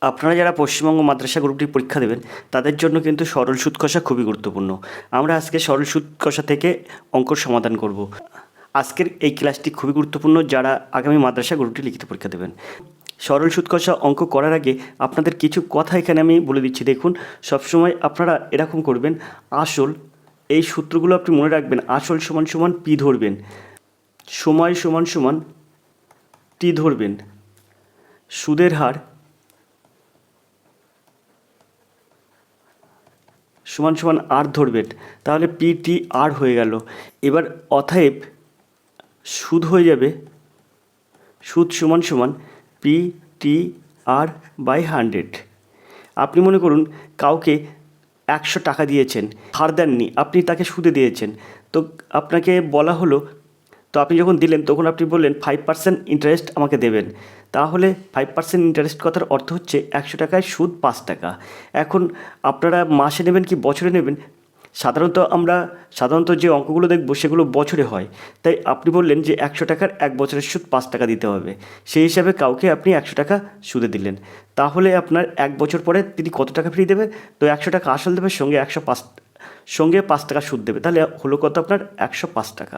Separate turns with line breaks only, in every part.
আপনারা যারা পশ্চিমবঙ্গ মাদ্রাসা গ্রুপটির পরীক্ষা দেবেন তাদের জন্য কিন্তু সরল সুদ কষা খুবই গুরুত্বপূর্ণ। আমরা আজকে সরল সুদ কষা থেকে অঙ্কর সমাধান করব। আজকের এই ক্লাসটি খুবই গুরুত্বপূর্ণ যারা আগামী মাদ্রাসা গ্রুপটি লিখিত পরীক্ষা দেবেন। সরল সুদ কষা অঙ্ক করার আগে আপনাদের কিছু কথা এখানে আমি বলে দিচ্ছি। দেখুন, সবসময় আপনারা এরকম করবেন, আসল এই সূত্রগুলো আপনি মনে রাখবেন। আসল সমান সমান পি ধরবেন, সময় সমান সমান টি ধরবেন, সুদের হার সমান সমান আর ধরবেন, তাহলে পি টি আর হয়ে গেল। এবার অতএব সুদ হয়ে যাবে, সুদ সমান সমান পি টি আর বাই 100। আপনি মনে করুন কাউকে 100 টাকা দিয়েছেন, ধার দেননি, আপনি তাকে সুদে দিয়েছেন। তো আপনাকে বলা হলো, তো আপনি যখন দিলেন তখন আপনি বললেন 5% ইন্টারেস্ট আমাকে দেবেন। তাহলে 5% ইন্টারেস্ট কথার অর্থ হচ্ছে 100 টাকায় সুদ 5 টাকা। এখন আপনারা মাসে নেবেন কি বছরে নেবেন? সাধারণত যে অঙ্কগুলো দেখব সেগুলো বছরে হয়। তাই আপনি বললেন যে 100 টাকার 1 বছরের সুদ 5 টাকা দিতে হবে। সেই হিসাবে কাউকে আপনি 100 টাকা সুদে দিলেন। তাহলে আপনার 1 বছর পরে তিনি কত টাকা ফ্রি দেবে? তো 100 টাকা আসল দেবে, সঙ্গে 5 টাকা সুদ দেবে। তাহলে হলো কত আপনার? 105 টাকা।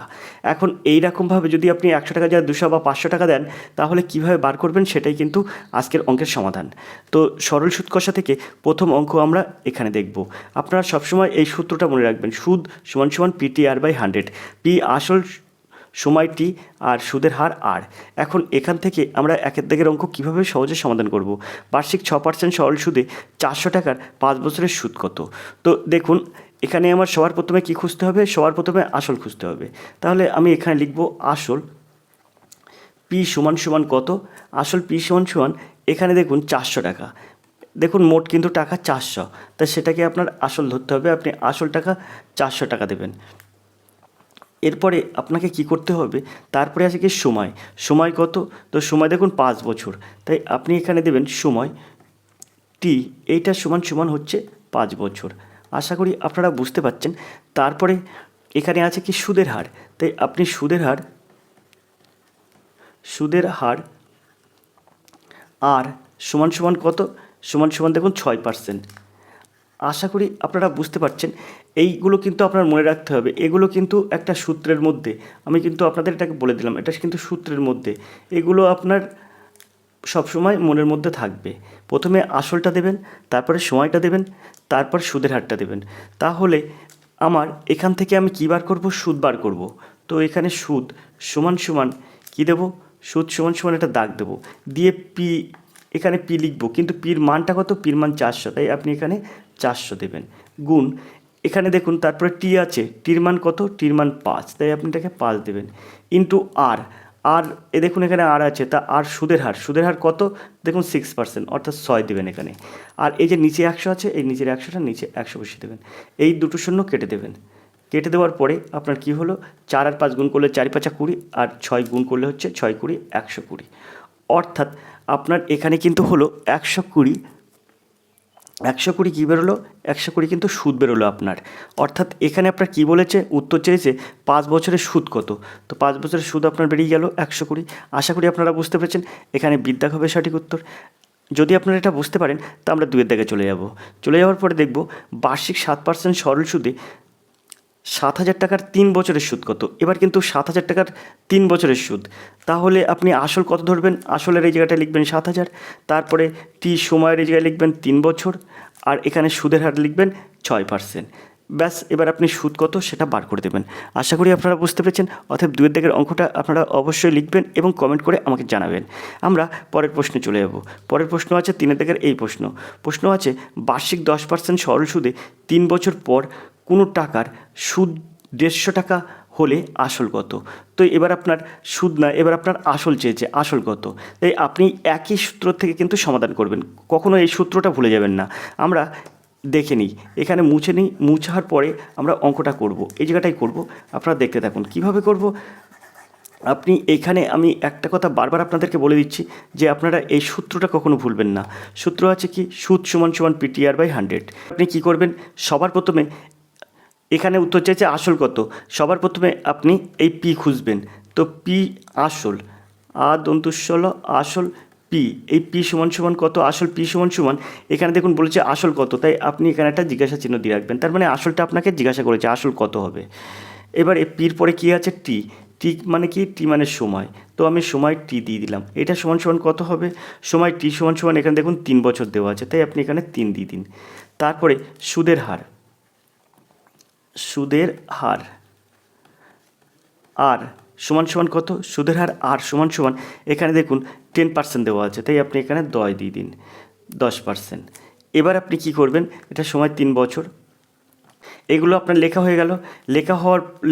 এখন এই রকমভাবে যদি আপনি 100 টাকা যা 200 বা 500 টাকা দেন, তাহলে কীভাবে বার করবেন সেটাই কিন্তু আজকের অঙ্কের সমাধান। তো সরল সুদ কষা থেকে প্রথম অঙ্ক আমরা এখানে দেখব। আপনারা সবসময় এই সূত্রটা মনে রাখবেন, সুদ সমান সমান পিটিআর বাই 100। পি আসল, সময় টি, আর সুদের হার আর। এখন এখান থেকে আমরা একের দাগের অঙ্ক কীভাবে সহজে সমাধান করব। বার্ষিক 6% সরল সুদে 400 টাকার 5 বছরের সুদ কত? তো দেখুন, এখানে আমার সবার প্রথমে কী খুঁজতে হবে? সবার প্রথমে আসল খুঁজতে হবে। তাহলে আমি এখানে লিখব আসল পি সমান সমান কত? আসল পি সমান সমান, এখানে দেখুন 400 টাকা। দেখুন মোট কিন্তু টাকা 400, তা সেটাকে আপনার আসল ধরতে হবে। আপনি আসল টাকা 400 টাকা দেবেন। এরপরে আপনাকে কি করতে হবে? তারপরে আছে কি সময়। সময় কত? তো সময় দেখুন 5 বছর। তাই আপনি এখানে দেবেন সময় টি, এইটা সমান সমান হচ্ছে 5 বছর। আশা করি আপনারা বুঝতে পারছেন। তারপরে এখানে আছে কি সুদের হার। তাই আপনি সুদের হার আর সমান সমান কত? সমান সমান দেখুন 6%। আশা করি আপনারা বুঝতে পারছেন। এইগুলো কিন্তু আপনার মনে রাখতে হবে। এগুলো কিন্তু একটা সূত্রের মধ্যে, আমি কিন্তু আপনাদের এটাকে বলে দিলাম, এটা কিন্তু সূত্রের মধ্যে। এগুলো আপনার সবসময় মনের মধ্যে থাকবে। প্রথমে আসলটা দেবেন, তারপরে সময়টা দেবেন, তারপর সুদের হারটা দেবেন। তাহলে আমার এখান থেকে আমি কী বার করব? সুদ বার করব। তো এখানে সুদ সমান সমান কী দেবো? সুদ সমান সমান একটা দাগ দেবো, দিয়ে পি, এখানে পি লিখবো, কিন্তু পির মানটা কত? পির মান 400, তাই আপনি এখানে 400 দেবেন। গুণ, এখানে দেখুন তারপরে টি আছে, টির মান কত? টির মান 5, তাই আপনি এটাকে 5 দেবেন। ইন্টু আর, আর এ দেখুন এখানে আর আছে, তা আর সুদের হার কত? দেখুন 6%, অর্থাৎ 6 দেবেন এখানে। আর এই যে নিচে 100 আছে, এই নিচের 100টা নিচে 100 বসিয়ে দেবেন। এই দুটো শূন্য কেটে দেবেন। কেটে দেওয়ার পরে আপনার কি হলো? 4 আর 5 গুণ করলে 4 5 20, আর 6 গুণ করলে হচ্ছে 6 20 120। অর্থাৎ আপনার এখানে কিন্তু হলো 120। 120 কী বেরোলো? 120 কিন্তু সুদ বেরোলো আপনার। অর্থাৎ এখানে আপনার কী বলেছে? উত্তর চেয়েছে 5 বছরের সুদ কত। তো 5 বছরের সুদ আপনার বেরিয়ে গেল 120। আশা করি আপনারা বুঝতে পেরেছেন। এখানে বিদ্যাক হবে সঠিক উত্তর। যদি আপনারা এটা বুঝতে পারেন তা আমরা 2 এর দাগে চলে যাওয়ার পরে দেখব বার্ষিক 7% সরল সুদে 7,000 টাকার 3 বছরের সুদ কত। এবার কিন্তু 7,000 টাকার 3 বছরের সুদ। তাহলে আপনি আসল কত ধরবেন? আসলের এই জায়গাটা লিখবেন 7,000, তারপরে টি সময়ের এই জায়গায় লিখবেন 3 বছর, আর এখানে সুদের হার লিখবেন 6%। ব্যাস, এবার আপনি সুদ কত সেটা বার করে দেবেন। আশা করি আপনারা বুঝতে পেরেছেন। অতএব 2 এর দাগের অঙ্কটা আপনারা অবশ্যই লিখবেন এবং কমেন্ট করে আমাকে জানাবেন। আমরা পরের প্রশ্নে চলে যাব। পরের প্রশ্ন আছে 3 এর দাগের এই প্রশ্ন আছে বার্ষিক 10% সরল সুদে 3 বছর পর কোনো টাকার সুদ 150 টাকা হলে আসল কত। তো এবার আপনার সুদ না, এবার আপনার আসল চেয়েছে, আসল কত। তাই আপনি একই সূত্র থেকে কিন্তু সমাধান করবেন, কখনো এই সূত্রটা ভুলে যাবেন না। আমরা দেখে নিই, এখানে মুছার পরে আমরা অঙ্কটা করব, এই জায়গাটাই করব। আপনারা দেখতে থাকুন কীভাবে করব। আপনি এখানে, আমি একটা কথা বারবার আপনাদেরকে বলে দিচ্ছি যে আপনারা এই সূত্রটা কখনো ভুলবেন না। সূত্র আছে কি? সুদ সমান সমান পিটিআর বাই 100। আপনি কী করবেন? সবার প্রথমে এখানে উত্তর চাইছে আসল কত। সবার প্রথমে আপনি এই পি খুঁজবেন। তো পি আসল, দন্তুস্বল আসল, পি, এই পি সমান সমান কত, আসল পি সমান সমান, এখানে দেখুন বলেছে আসল কত, তাই আপনি এখানে একটা জিজ্ঞাসা চিহ্ন দিয়ে রাখবেন, তার মানে আসলটা আপনাকে জিজ্ঞাসা করেছে আসল কত হবে। এবার এই পির পরে কী আছে, টি, টি মানে কি, টি মানে সময়, তো আমি সময় টি দিয়ে দিলাম। এটা সমান সমান কত হবে, সময় টি সমান সমান, এখানে দেখুন 3 বছর দেওয়া আছে, তাই আপনি এখানে 3 দিয়ে দিন। তারপরে সুদের হার, সুদের হার আর সমান সমান কত, সুদের হার আর সমান সমান, এখানে দেখুন 10% দেওয়া আছে, তাই আপনি এখানে 10 দিয়ে দিন, 10%। এবার আপনি কি করবেন, এটা সময় 3 বছর, এগুলো আপনার লেখা হয়ে গেল।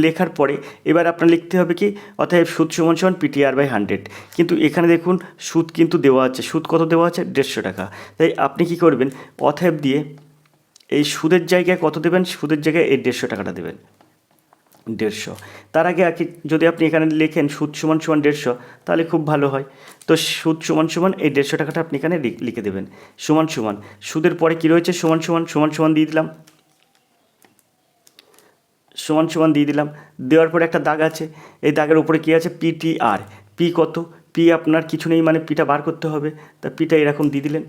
লেখার পরে এবার আপনার লিখতে হবে কি, অতএব সুদ সমান সমান পিটিআর বাই 100। কিন্তু এখানে দেখুন সুদ কিন্তু দেওয়া আছে, সুদ কত দেওয়া আছে, 150 টাকা, তাই আপনি কি করবেন, অতএব দিয়ে এই সুদের জায়গায় কত দেবেন, সুদের জায়গায় এই 150 টাকাটা দেবেন, 150। তার আগে যদি আপনি এখানে লেখেন সুদ সমান সমান 150, তাহলে খুব ভালো হয়। তো সুদ সমান সমান এই 150 টাকাটা আপনি এখানে লিখে দেবেন, সমান সমান, সুদের পরে কী রয়েছে, সমান সমান, সমান সমান দিয়ে দিলাম, সমান সমান দিয়ে দিলাম। দেওয়ার পরে একটা দাগ আছে, এই দাগের উপরে কী আছে, পিটিআর, পি কত, পি আপনার কিছু নেই, মানে পিটা বার করতে হবে, তা পিটা এরকম দিয়ে দিলেন,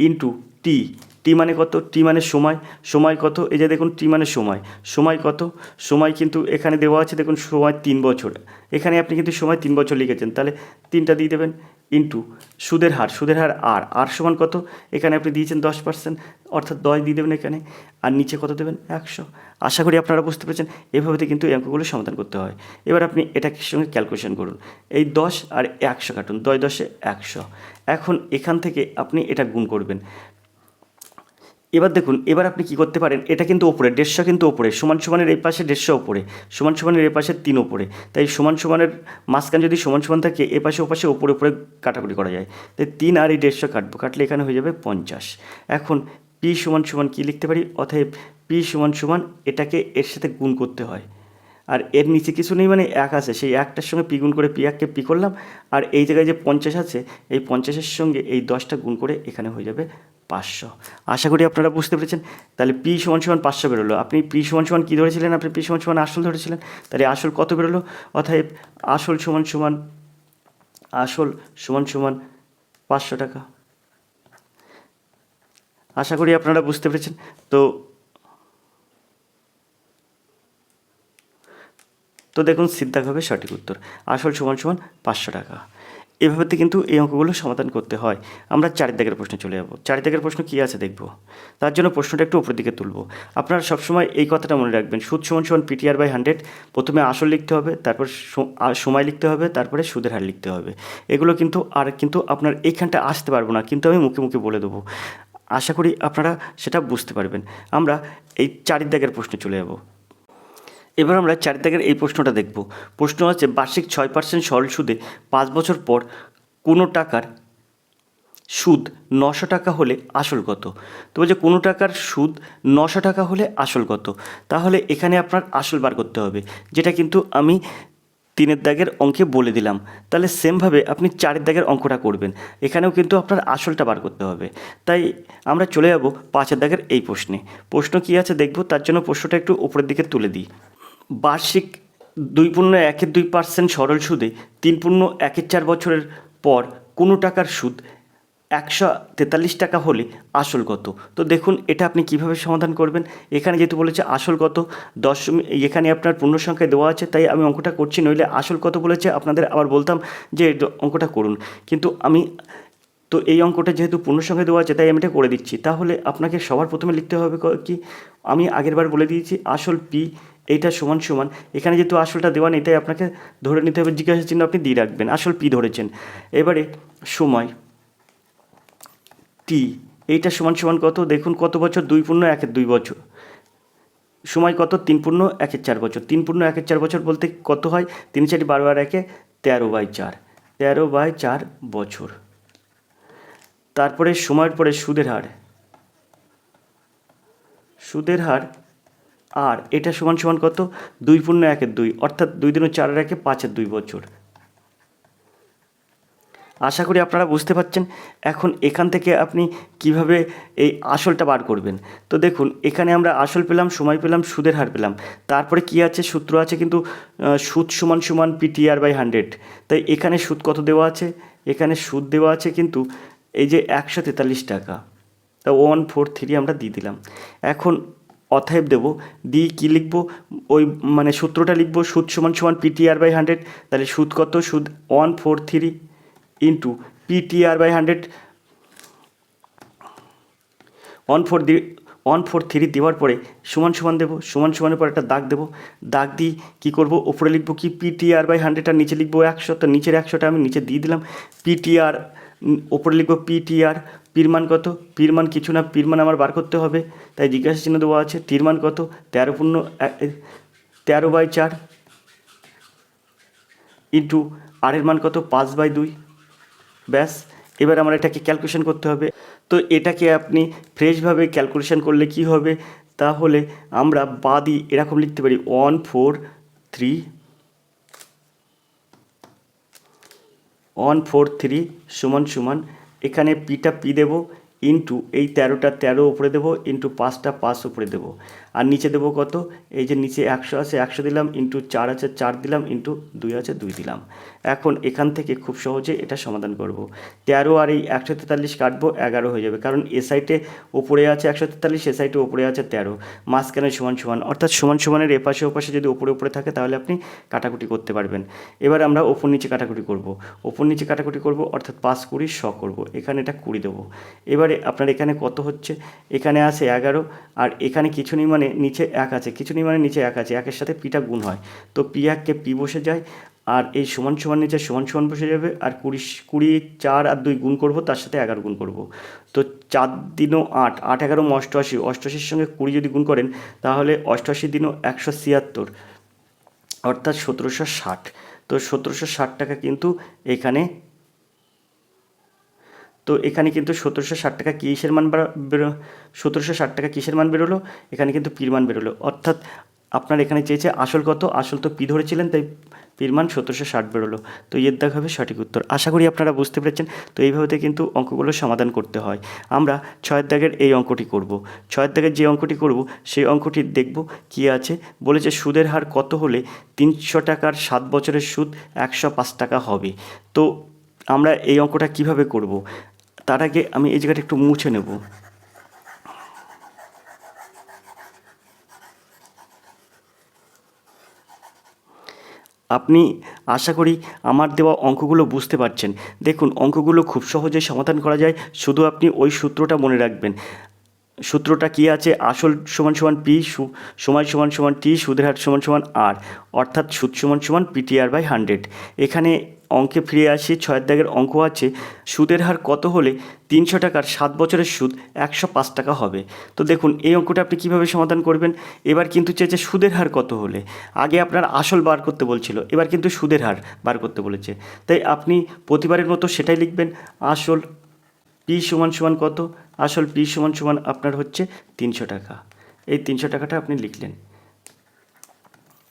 ইন্টু টি, টি মানে কত, টি মানে সময়, সময় কত, এই যে দেখুন টি মানে সময়, সময় কত, সময় কিন্তু এখানে দেওয়া আছে দেখুন সময় 3 বছর, এখানে আপনি কিন্তু সময় 3 বছর লিখেছেন, তাহলে 3টা দিয়ে দেবেন, ইন্টু সুদের হার, সুদের হার আর, আর সমান কত, এখানে আপনি দিয়েছেন 10%, অর্থাৎ 10 দিয়ে দেবেন এখানে, আর নিচে কত দেবেন, 100। আশা করি আপনারা বুঝতে পেরেছেন, এভাবে কিন্তু এই অঙ্কগুলো সমাধান করতে হয়। এবার আপনি এটার সঙ্গে ক্যালকুলেশন করুন, এই 10 আর 100 কাটুন, 10 10 100। এখন এখান থেকে আপনি এটা গুণ করবেন। এবার দেখুন, এবার আপনি কি করতে পারেন, এটা কিন্তু ওপরে 150 কিন্তু ওপরে, সমান সমানের এই পাশে 150 ওপরে, সমান সমানের এই পাশে 3 ওপরে, তাই সমান সমানের মাঝখান যদি সমান সমান থাকে, এ পাশে ও পাশে ওপরে উপরে কাটাকুটি করা যায়, তাই 3 আর এই 150 কাটবো, কাটলে এখানে হয়ে যাবে 50। এখন পি সমান সমান কী লিখতে পারি, অতএব পি সমান সমান এটাকে এর সাথে গুণ করতে হয়, আর এর নিচে কিছু নেই, মানে 1 আছে, সেই 1টার সঙ্গে পি গুণ করে পি 1কে পি করলাম, আর এই জায়গায় যে 50 আছে, এই 50-এর সঙ্গে এই 10টা গুণ করে এখানে হয়ে যাবে 500। আশা করি আপনারা বুঝতে পেরেছেন। তাহলে পি সমান সমান 500 বেরোলো। আপনি পি সমান সমান কী ধরেছিলেন, আপনি পি সমান সমান আসল ধরেছিলেন, তাহলে আসল কত বেরোলো, অতএব আসল সমান সমান, আসল সমান সমান 500 টাকা। আশা করি আপনারা বুঝতে পেরেছেন। তো দেখুন সিদ্ধাভাবে সঠিক উত্তর, আসল সমান সমান 500 টাকা। এভাবে কিন্তু এই অঙ্কগুলো সমাধান করতে হয়। আমরা 4 দাগের প্রশ্নে চলে যাব। 4 দাগের প্রশ্ন কী আছে দেখব, তার জন্য প্রশ্নটা একটু উপরের দিকে তুলব। আপনারা সবসময় এই কথাটা মনে রাখবেন, সুদ সমান সমান পিটিআর বাই 100, প্রথমে আসল লিখতে হবে, তারপর সময় লিখতে হবে, তারপরে সুদের হার লিখতে হবে। এগুলো কিন্তু আপনার এইখানটা আসতে পারবো না, কিন্তু আমি মুখে মুখে বলে দেবো। আশা করি আপনারা সেটা বুঝতে পারবেন। আমরা এই 4 দাগের প্রশ্নে চলে যাব। এবার আমরা 4 দাগের এই প্রশ্নটা দেখব। প্রশ্ন আছে, বার্ষিক 6% সরল সুদে 5 বছর পর কোনো টাকার সুদ 900 টাকা হলে আসল কত। তো বলছে কোনো টাকার সুদ 900 টাকা হলে আসল কত। তাহলে এখানে আপনার আসল বার করতে হবে, যেটা কিন্তু আমি 3 দাগের অঙ্কে বলে দিলাম। তাহলে সেমভাবে আপনি 4 দাগের অঙ্কটা করবেন, এখানেও কিন্তু আপনার আসলটা বার করতে হবে। তাই আমরা চলে যাব 5 দাগের এই প্রশ্নে। প্রশ্ন কী আছে দেখব, তার জন্য প্রশ্নটা একটু উপরের দিকে তুলে দিই। বার্ষিক 2.1-2% সরল সুদে 3.1-4 বছরের পর কোনো টাকার সুদ 143 টাকা হলে আসল কত। তো দেখুন এটা আপনি কিভাবে সমাধান করবেন। এখানে যেহেতু বলেছে আসল কত, এখানে আপনার পূর্ণ সংখ্যায় দেওয়া আছে, তাই আমি অঙ্কটা করছি, নইলে আসল কত বলেছে আপনাদের আবার বলতাম যে অঙ্কটা করুন, কিন্তু তো এই অঙ্কটা যেহেতু পূর্ণ সংখ্যায় দেওয়া আছে, তাই আমি এটা করে দিচ্ছি। তাহলে আপনাকে সবার প্রথমে লিখতে হবে কি, আমি আগেরবার বলে দিয়েছি, আসল পি এইটা সমান সমান, এখানে যেহেতু আসলটা দেওয়া নেই, তাই আপনাকে ধরে নিতে হবে, জিজ্ঞাসা চিহ্ন আপনি দিয়ে রাখবেন, আসল পি ধরেছেন। এবারে সময় টি, এইটা সমান সমান কত, দেখুন কত বছর, 2.1-2 বছর। সময় কত, 3.1-4 বছর। 3.1-4 বছর বলতে কত হয়, 3 4 12 আর 1 13/4, 13/4 বছর। তারপরে সময়ের পরে সুদের হার, সুদের হার আর এটা সমান সমান কত, 2.1-2, অর্থাৎ 2 × 4 আর 1 5-2 বছর। আশা করি আপনারা বুঝতে পারছেন। এখন এখান থেকে আপনি কিভাবে এই আসলটা বার করবেন। তো দেখুন এখানে আমরা আসল পেলাম, সময় পেলাম, সুদের হার পেলাম, তারপরে কি আছে, সূত্র আছে কিন্তু সুদ সমান সমান পিটিআর বাই 100। তাই এখানে সুদ কত দেওয়া আছে, এখানে সুদ দেওয়া আছে কিন্তু এই যে 143 টাকা, তা 143 আমরা দিয়ে দিলাম। এখন অতএব দেবো, দিয়ে কী লিখবো, ওই মানে সূত্রটা লিখবো, সুদ সমান সমান PTR/100। তাহলে সুদ কত, সুদ 143 ইন্টু PTR/100, 143 দেওয়ার পরে সমান সমান দেবো, সমান সমানের পর একটা দাগ দেবো, দাগ দিয়ে কী করবো, ওপরে লিখবো কি PTR/100 আর নিচে লিখবো 100। তো নিচের 100টা আমি নিচে দিয়ে দিলাম। PTR ওপরে লিখবো PTR, পির মান কত, পির মান কিছু না, পির মান আমার বার করতে হবে, তাই জিজ্ঞাসা চিহ্ন দেওয়া আছে। টির মান কত, 13/4 ইন্টু আর এর মান কত, 5/2। ব্যাস, এবার আমার এটাকে ক্যালকুলেশন করতে হবে। তো এটাকে আপনি ফ্রেশভাবে ক্যালকুলেশন করলে কি হবে, তাহলে আমরা বাদি এরকম লিখতে পারি 143 সমান সমান, এখানে পিটা পি দেবো ইন্টু এই 13টা 13 উপরে দেবো, ইন্টু 5টা 5 উপরে দেবো, আর নিচে দেবো কত, এই যে নিচে 100 আছে 100 দিলাম, ইন্টু 4 আছে 4 দিলাম, ইন্টু 2 আছে 2 দিলাম। এখন এখান থেকে খুব সহজে এটা সমাধান করব। 13 আর এই 143 কাটবো, 11 হয়ে যাবে, কারণ এ সাইডে ওপরে আছে 143, এ সাইডে ওপরে আছে 13, মাঝখানে সমান সমান, অর্থাৎ সমান সমানের এপাশে ওপাশে যদি ওপরে ওপরে থাকে তাহলে আপনি কাটাকুটি করতে পারবেন। এবার আমরা ওপর নিচে কাটাকুটি করব, ওপর নিচে কাটাকুটি করব, অর্থাৎ 5 20 100 করব, এখানে এটা 20 দেবো। এবারে আপনার এখানে কত হচ্ছে, এখানে আছে 11, আর এখানে কিছু নেই মানে নিচে 1 আছে, কিছু নেই মানে নিচে 1 আছে, 1-এর সাথে পিটা গুণ হয়, তো পি 1-কে পি বসে যায়, আর এই সমান সমান নিচে সমান সমান বসে যাবে, আর 20 4 আর 2 গুণ করব, তার সাথে 11 গুণ করব। তো 4 দিনও 8, 8 11 88, 88-র সঙ্গে 20 যদি গুণ করেন তাহলে 88 দিনও 176, অর্থাৎ 1760। তো 1760 টাকা কিন্তু এখানে, তো এখানে কিন্তু 1760 টাকা কিসের মান বেরো, 1760 টাকা কিসের মান বেরোলো, এখানে কিন্তু পির মান বেরোলো। অর্থাৎ আপনার এখানে চেয়েছে আসল কত, আসল তো পি ধরেছিলেন, তাই পির মান 1760 বেরোলো। তো এর দাগ হবে সঠিক উত্তর। আশা করি আপনারা বুঝতে পেরেছেন। তো এইভাবে কিন্তু অঙ্কগুলো সমাধান করতে হয়। আমরা 6 দাগের এই অঙ্কটি করব। 6 দাগের যে অঙ্কটি করব সেই অঙ্কটি দেখব কি আছে। বলেছে সুদের হার কত হলে 300 টাকার 7 বছরের সুদ 105 টাকা হবে। তো আমরা এই অঙ্কটা কিভাবে করব, তার আগে আমি এই জায়গাটা একটু মুছে নেব। আপনি আশা করি আমার দেওয়া অঙ্কগুলো বুঝতে পারছেন। দেখুন অঙ্কগুলো খুব সহজেই সমাধান করা যায়, শুধু আপনি ওই সূত্রটা মনে রাখবেন। সূত্রটা কী আছে, আসল সমান সমান পি, সময় সমান সমান টি, সুদের হার সমান সমান আর, অর্থাৎ সুদ সমান সমান PTR/100। এখানে অঙ্কে ফিরে আসি। 6 দাগের অঙ্ক আছে, সুদের হার কত হলে 300 টাকার 7 বছরের সুদ 105 টাকা হবে। তো দেখুন এই অঙ্কটা আপনি কীভাবে সমাধান করবেন। এবার কিন্তু চেয়েছে সুদের হার কত হলে, আগে আপনার আসল বার করতে বলছিল, এবার কিন্তু সুদের হার বার করতে বলেছে, তাই আপনি প্রতিবারের মতো সেটাই লিখবেন। আসল পি সমান সমান কত, আসল পি সমান সমান আপনার হচ্ছে 300 টাকা। এই 300 টাকাটা আপনি লিখলেন।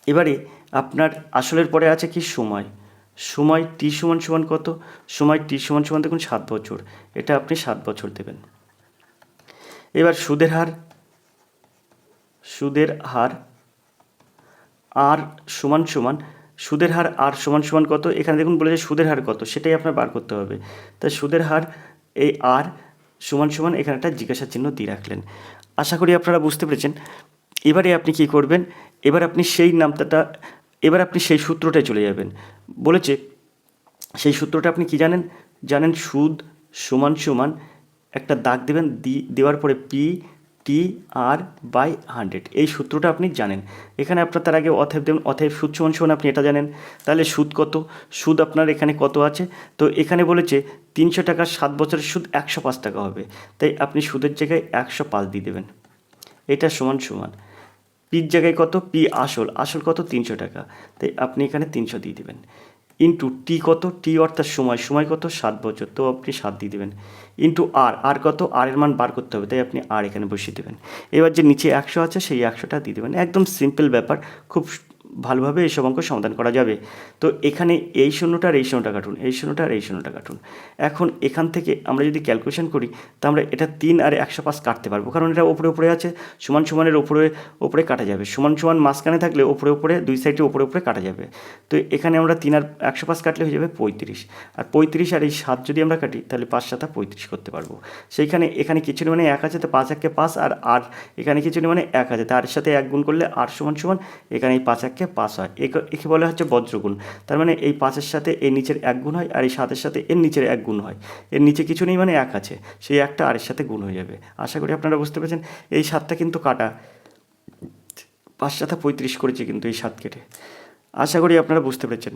এবারে আপনার আসলের পরে আছে কি সময়, সময় টি সমান সমান কত, সময় টি সমান সমান দেখুন 7 বছর, এটা আপনি 7 বছর দেবেন। এবার সুদের হার, সুদের হার আর সমান সমান, সুদের হার আর সমান সমান কত, এখানে দেখুন বলেছে সুদের হার কত, সেটাই আপনার বার করতে হবে। তাই সুদের হার এই আর সমান সমান, এখানে একটা জিজ্ঞাসা চিহ্ন দিয়ে রাখলেন। আশা করি আপনারা বুঝতে পেরেছেন। এবারে আপনি কি করবেন, এবার আপনি সেই নামটা, এবার আপনি সেই সূত্রটায় চলে যাবেন। বলেছে সেই সূত্রটা আপনি কি জানেন, জানেন সুদ সমান সমান একটা দাগ দেবেন, দেওয়ার পরে PTR/100, এই সূত্রটা আপনি জানেন। এখানে আপনার তার আগে অতএব দেবেন, অতএব সুদ সমান সমান আপনি এটা জানেন। তাহলে সুদ কত, সুদ আপনার এখানে কত আছে, তো এখানে বলেছে 300 টাকার 7 বছরের সুদ 105 টাকা হবে, তাই আপনি সুদের জায়গায় 105 দিয়ে দেবেন। এটা সমান সমান পির জায়গায় কত, পি আসল, আসল কত 300 টাকা, তাই আপনি এখানে 300 দিয়ে দেবেন। ইন্টু টি কত, টি অর্থাৎ সময়, সময় কত 7 বছর, তো আপনি 7 দিয়ে দেবেন। ইন্টু আর, আর কত, আর এর মান বার করতে হবে, তাই আপনি আর এখানে বসিয়ে দেবেন। এবার যে নিচে 100 আছে সেই 100টা দিয়ে দেবেন। একদম সিম্পল ব্যাপার, খুব ভালোভাবে এইসব অঙ্ক সমাধান করা যাবে। তো এখানে এই শূন্যটা আর এই শূন্যটা কাটুন, এই শূন্যটা আর এই শূন্যটা কাটুন। এখন এখান থেকে আমরা যদি ক্যালকুলেশন করি তা আমরা এটা 3 আর 105 কাটতে পারবো, কারণ এটা ওপরে আছে, সমান সমানের ওপরে কাটা যাবে, সমান সমান মাঝখানে থাকলে ওপরে দুই সাইডে ওপরে কাটা যাবে। তো এখানে আমরা 3 আর 105 কাটলে হয়ে যাবে 35, আর 35 আর এই 7 যদি আমরা কাটি তাহলে 5 7 35 করতে পারবো। সেইখানে এখানে কিছু মানে 1 আছে, তো 5 1 5, আর এখানে কিছু মানে 1 আছে, তার সাথে 1 গুণ করলে 8 সমান সমান এখানে এই 5 1 5 হয়, একে বলা হচ্ছে বজ্রগুণ। তার মানে এই 5-এর সাথে এর নিচের 1 গুণ হয়, আর এই 7-এর সাথে এর নিচের 1 গুণ হয়। এর নিচে কিছু নেই মানে 1 আছে, সেই 1টা আর এর সাথে গুণ হয়ে যাবে। আশা করি আপনারা বুঝতে পেরেছেন। এই 7টা কিন্তু কাটা, 5 7 35 করেছি কিন্তু এই 7 কেটে। আশা করি আপনারা বুঝতে পেরেছেন।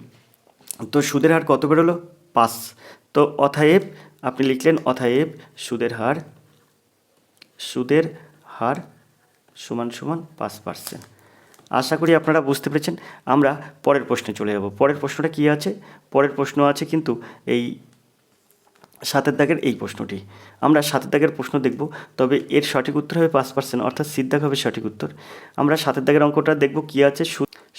তো সুদের হার কত বেরোলো? 5। তো অতএব আপনি লিখলেন অতএব সুদের হার সমান 5%। আশা করি আপনারা বুঝতে পেরেছেন। আমরা পরের প্রশ্নে চলে যাব। পরের প্রশ্নটা কী আছে? পরের প্রশ্ন আছে কিন্তু এই 7-এর দাগের এই প্রশ্নটি। আমরা 7-এর দাগের প্রশ্ন দেখব, তবে এর সঠিক উত্তর হবে 5%, অর্থাৎ সিদ্ধাগ হবে সঠিক উত্তর। আমরা 7-এর দাগের অঙ্কটা দেখব কী আছে।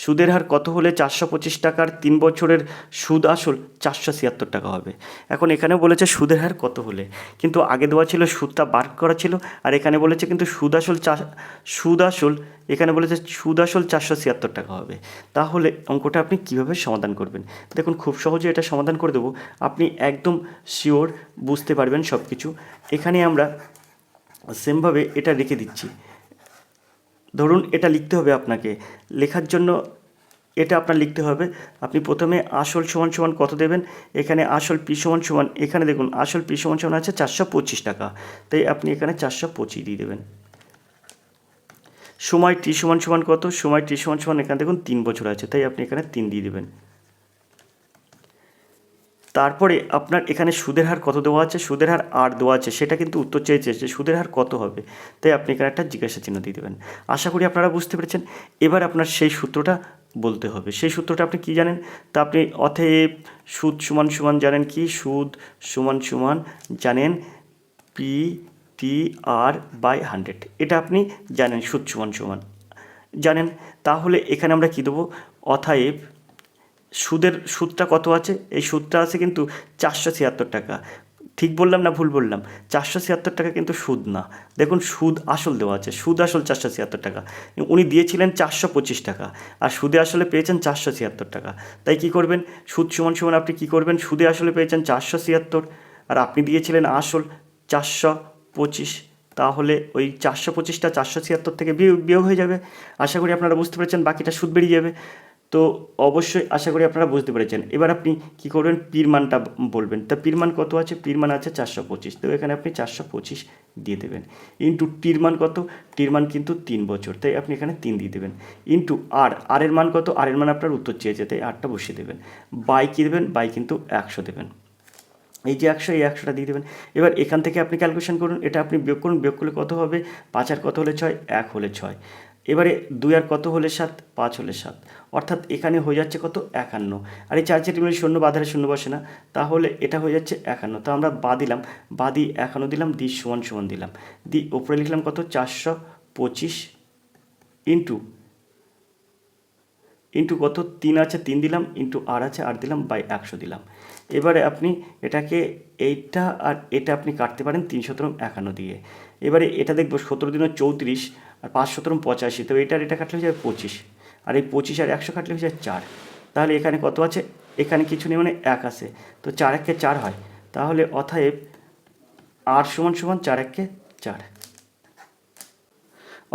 সুদের হার কত হলে 425 টাকার 3 বছরের সুদ আসল 476 টাকা হবে? এখন এখানে বলেছে সুদের হার কত হলে, কিন্তু আগে দেওয়া ছিল সুদটা বার করা ছিল, আর এখানে বলেছে কিন্তু সুদ আসল এখানে বলেছে সুদ আসল 476 টাকা হবে। তাহলে অঙ্কটা আপনি কিভাবে সমাধান করবেন? দেখুন, খুব সহজে এটা সমাধান করে দেবো, আপনি একদম শিওর বুঝতে পারবেন সব কিছু। এখানে আমরা সেমভাবে এটা রেখে দিচ্ছি। ধরুন এটা লিখতে হবে আপনাকে, লেখার জন্য এটা আপনার লিখতে হবে। আপনি প্রথমে আসল সমান সমান কত দেবেন, এখানে আসল পি সমান সমান, এখানে দেখুন আসল পি সমান সমান আছে 425 টাকা, তাই আপনি এখানে 425 দিয়ে দেবেন। সময় টি সমান সমান কত, সময় টি সমান সমান এখানে দেখুন 3 বছর আছে, তাই আপনি এখানে 3 দিয়ে দেবেন। তারপরে আপনার এখানে সুদের হার কত দেওয়া আছে, সুদের হার আর দেওয়া আছে, সেটা কিন্তু উত্তর চেয়েছে যে সুদের হার কত হবে, তাই আপনি এখানে একটা জিজ্ঞাসা চিহ্ন দিয়ে দেবেন। আশা করি আপনারা বুঝতে পেরেছেন। এবার আপনার সেই সূত্রটা বলতে হবে। সেই সূত্রটা আপনি কি জানেন? তা আপনি অতএব সুদ সমান সমান জানেন কি, সুদ সমান সমান জানেন পি টি আর বাই 100, এটা আপনি জানেন, সুদ সমান সমান জানেন। তাহলে এখানে আমরা কি দেবো, অতএব সুদটা কত আছে, এই সুদটা আছে কিন্তু 476 টাকা। ঠিক বললাম না ভুল বললাম? 476 টাকা কিন্তু সুদ না, দেখুন সুদ আসল দেওয়া আছে, সুদ আসল 476 টাকা। উনি দিয়েছিলেন 425 টাকা, আর সুদে আসলে পেয়েছেন 476 টাকা। তাই কি করবেন, সুদ সমান সমান আপনি কি করবেন, সুদে আসলে পেয়েছেন 476, আর আপনি দিয়েছিলেন আসল 425, তাহলে ওই 425টা 476 থেকে বিয়োগ হয়ে যাবে। আশা করি আপনারা বুঝতে পেরেছেন, বাকিটা সুদ বেরিয়ে যাবে। তো অবশ্যই আশা করি আপনারা বুঝতে পেরেছেন। এবার আপনি কি করবেন, পির মানটা বলবেন। তা পির মান কত আছে, পির মান আছে 425, তো এখানে আপনি 425 দিয়ে দেবেন। ইন্টু টির মান কত, টির মান কিন্তু 3 বছর, তাই আপনি এখানে 3 দিয়ে দেবেন। ইন্টু আর এর মান কত, আর এর মান আপনার উত্তর চেয়েছে, তাই আরটা বসিয়ে দেবেন। বাই কী দেবেন, বাই কিন্তু 100 দেবেন। এই যে 100, এই 100টা দিয়ে দেবেন। এবার এখান থেকে আপনি ক্যালকুলেশন করুন, এটা আপনি বিয়োগ করুন, বিয়োগ করলে কত হবে, 5 আর কত হলে 6, 1 হলে 6। এবারে 2 আর কত হলে 7, 5 হলে 7, অর্থাৎ এখানে হয়ে যাচ্ছে কত, 51। আর এই 4 মিলে শূন্য বাধারে শূন্য বসে না, তাহলে এটা হয়ে যাচ্ছে 51। তো আমরা দিলাম, বাদি 51 দিলাম, দি সমান সমান দিলাম, দি ওপরে লিখলাম কত, 425 ইন্টু কত, 3 আছে 3 দিলাম, ইন্টু আর আছে 8 দিলাম, বাই 100 দিলাম। এবারে আপনি এটাকে এইটা আর এটা আপনি কাটতে পারেন 3 × 51 দিয়ে। এবারে এটা দেখবো 17 × 34, আর 5 × 85, তো এটা কাটলে হয়ে যাবে 25, আর এই 25 আর 100 কাটলে হয়ে যায় 4। তাহলে এখানে কত আছে, এখানে কিছু নেই মানে 1 আছে, তো 4 1 4 হয়। তাহলে অতএব আর সমান সমান 4 1 4,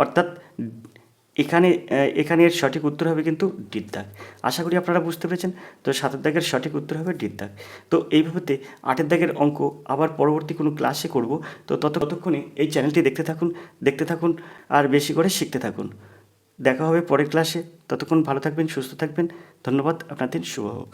অর্থাৎ এখানে এর সঠিক উত্তর হবে কিন্তু ডির দাগ। আশা করি আপনারা বুঝতে পেরেছেন। তো 7-এর দাগের সঠিক উত্তর হবে ডির দাগ। তো এইভাবে 8-এর দাগের অঙ্ক আবার পরবর্তী কোনো ক্লাসে করব। তো ততক্ষণে এই চ্যানেলটি দেখতে থাকুন আর বেশি করে শিখতে থাকুন। দেখা হবে পরের ক্লাসে। ততক্ষণ ভালো থাকবেন, সুস্থ থাকবেন। ধন্যবাদ, আপনার দিন শুভ হোক।